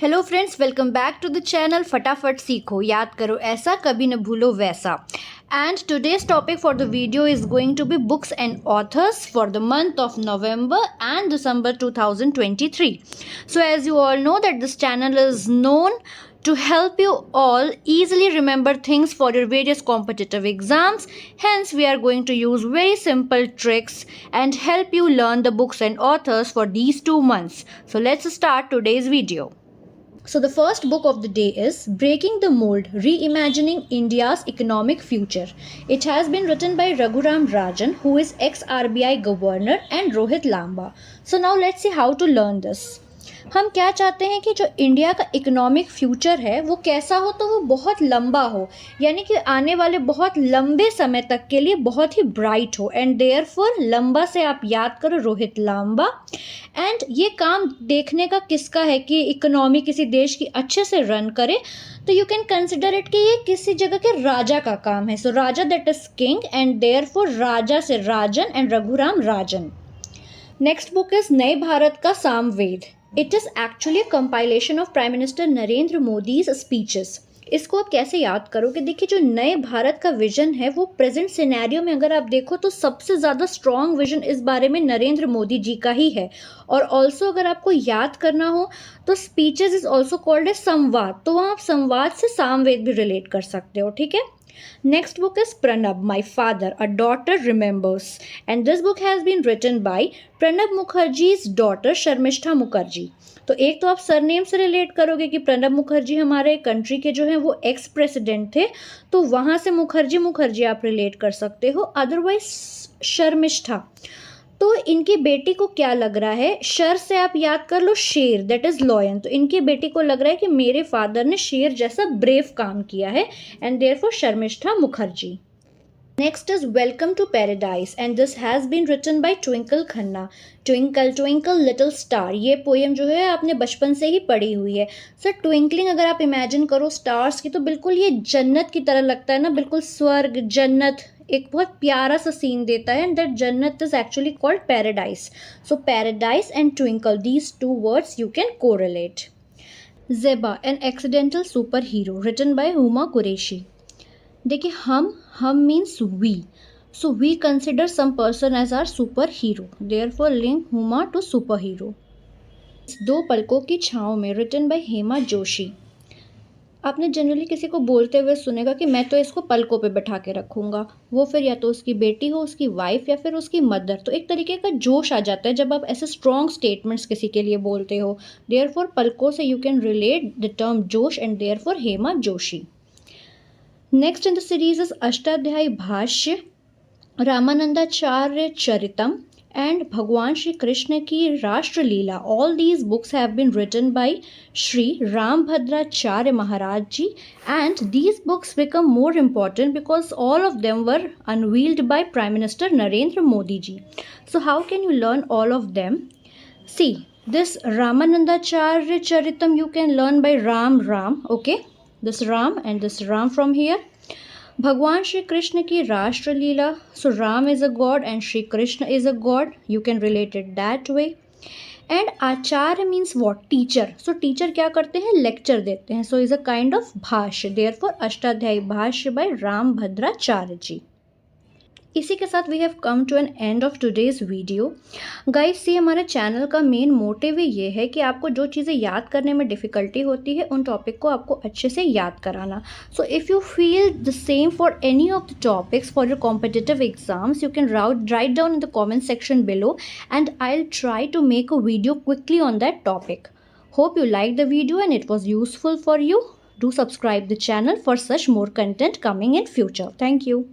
Hello friends, welcome back to the channel Fatafat Seekho, याद करो ऐसा, कभी न भूलो वैसा. And today's topic for the video is going to be books and authors for the month of November and December 2023. So as you all know that this channel is known to help you all easily remember things for your various competitive exams. Hence we are going to use very simple tricks and help you learn the books and authors for these 2 months. So let's start today's video. So the first book of the day is Breaking the Mold, Reimagining India's Economic Future. It has been written by Raghuram Rajan, who is ex-RBI Governor, and Rohit Lamba. So now let's see how to learn this. हम क्या चाहते हैं कि जो India का economic future है वो कैसा हो, तो वो बहुत लंबा हो, यानी कि आने वाले बहुत लंबे समय तक के लिए बहुत ही ब्राइट हो. एंड देयरफॉर लंबा से आप याद करो रोहित लांबा. एंड ये काम देखने का किसका है कि इकोनॉमी किसी देश की अच्छे से रन करे, तो यू कैन कंसिडर इट कि ये किसी जगह के राजा का काम है. So raja that is king, and therefore raja से Rajan and Raghuram Rajan. Next book is Naye Bharat Ka Samved. It is actually a compilation of prime minister Narendra Modi's speeches. इसको आप कैसे याद करोगे? देखिए, जो नए भारत का विजन है वो प्रेजेंट सिनेरियो में अगर आप देखो तो सबसे ज़्यादा स्ट्रॉन्ग विजन इस बारे में नरेंद्र मोदी जी का ही है. और ऑल्सो अगर आपको याद करना हो तो speeches is also called a संवाद, तो वहाँ आप संवाद से सामवेद भी रिलेट कर सकते हो. ठीक है. Next book is Pranab, My Father, A Daughter Remembers, and this book has been written by Pranab Mukherjee's daughter Sharmistha Mukherjee. तो एक तो आप सरनेम से रिलेट करोगे कि प्रणब मुखर्जी हमारे कंट्री के जो हैं वो एक्स प्रेसिडेंट थे, तो वहाँ से मुखर्जी आप रिलेट कर सकते हो. अदरवाइज शर्मिष्ठा, तो इनकी बेटी को क्या लग रहा है, शर से आप याद कर लो शेर, दैट इज लॉयन. तो इनकी बेटी को लग रहा है कि मेरे फादर ने शेर जैसा ब्रेव काम किया है, and therefore Sharmistha Mukherjee. Next is welcome to paradise, and this has been written by Twinkle Khanna. Twinkle twinkle little star, ये पोएम जो है आपने बचपन से ही पढ़ी हुई है. सर ट्विंकलिंग अगर आप इमेजिन करो स्टार्स की, तो बिल्कुल ये जन्नत की तरह लगता है ना, बिल्कुल स्वर्ग जन्नत, एक बहुत प्यारा सा सीन देता है. एंड दैट जन्नत is actually called paradise. So paradise and Twinkle, these two words you can correlate. Zeba, an accidental super hero, written by Huma Qureshi. देखिए, हम means we, so we consider some person as are super hero, therefore link Huma to super hero. दो पलकों की छाँव में, written by Hema Joshi. आपने generally किसी को बोलते हुए सुनेगा कि मैं तो इसको पलकों पे बैठा के रखूँगा, वो फिर या तो उसकी बेटी हो, उसकी वाइफ, या फिर उसकी मदर. तो एक तरीके का जोश आ जाता है जब आप ऐसे स्ट्रॉन्ग स्टेटमेंट्स किसी के लिए बोलते हो. देयरफॉर पलकों से you can relate the term josh, and therefore Hema Joshi. Next in the series is Ashtadhyayi Bhashya, Ramanandacharya चरितम, and भगवान श्री कृष्ण की Rashtraleela. All these books have been written by Shri Rambhadracharya Maharaj ji, and these books become more important because all of them were unveiled by Prime Minister Narendra Modi ji. So how can you learn all of them? See, this Ramanandacharya Charitam you can learn by Ram, okay? This Ram and this Ram from here. भगवान श्री कृष्ण की राष्ट्रलीला, so Ram is a god and Shri Krishna is a god, you can relate it that way. And acharya means what, teacher. So teacher क्या करते हैं, lecture देते हैं, so is a kind of bhashya, therefore Ashtadhyayi Bhashya by Rambhadracharya ji. इसी के साथ we have come to an end of today's video. Guys, see हमारे channel का मेन मोटिव ही ये है कि आपको जो चीज़ें याद करने में डिफ़िकल्टी होती है उन टॉपिक को आपको अच्छे से याद कराना. So if you feel the same for any of the topics for your competitive exams, you can write down in the comment section below, and I will try to make a video quickly on that topic. Hope you liked the video and it was useful for you. Do subscribe the channel for such more content coming in future. Thank you.